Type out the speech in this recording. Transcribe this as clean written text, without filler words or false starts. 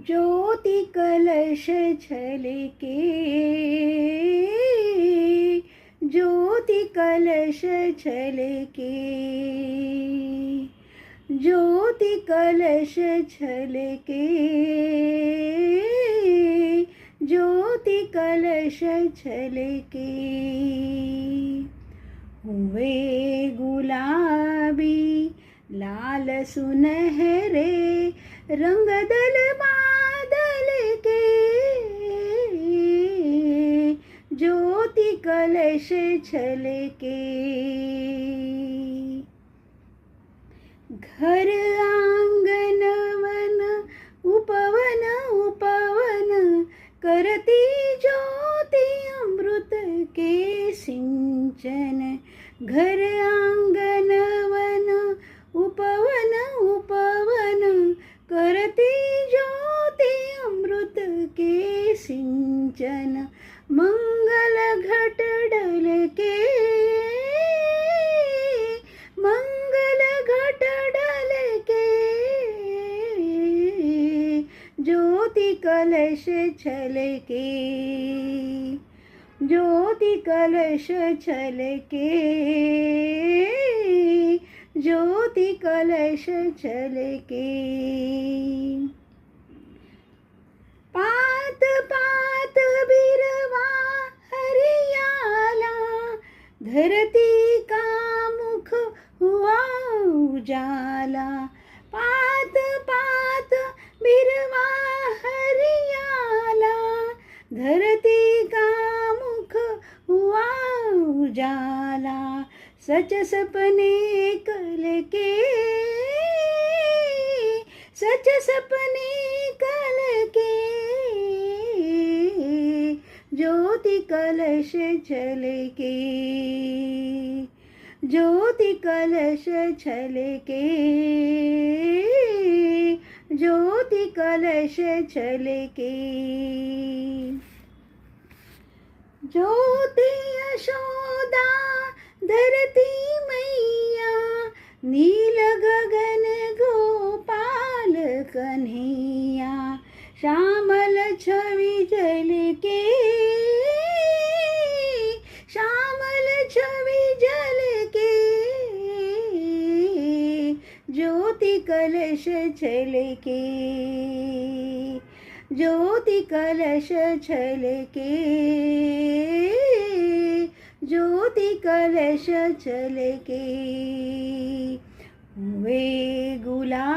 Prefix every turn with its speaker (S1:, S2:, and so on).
S1: ज्योति कलश छलके, ज्योति कलश छलके, ज्योति कलश छलके, ज्योति कलश छलके। हुए गुलाबी लाल सुनहरे रंग दल बादल के, ज्योति कलश छलके। घर आंगन वन उपवन उपवन करती ज्योति अमृत के सिंचन। घर आंगन वन उपवन उपवन करती ज्योति अमृत के सिंचन। मंगल घट डल के, मंगल घट डल के, ज्योति कलश छलके, ज्योति कलश छलके, ज्योति कलश छलके। पात पात बिरवा हरियाला, धरती का मुख हुआ उजाला। पात पात बिरवा हरियाला, धरती का मुख हुआ उजाला। सच सपने कल के, सच सपने कल के, ज्योति कलश छलके, ज्योति कलश छलके, ज्योति कलश छलके। ज्योति यशोदा धरती मैया, नील गगन गोपाल कन्हैया। श्यामल छवि जल के, श्यामल छवि जल के, ज्योति कलश छलके, ज्योति कलश छलके, ज्योति कलश छलके। हुए गुलाब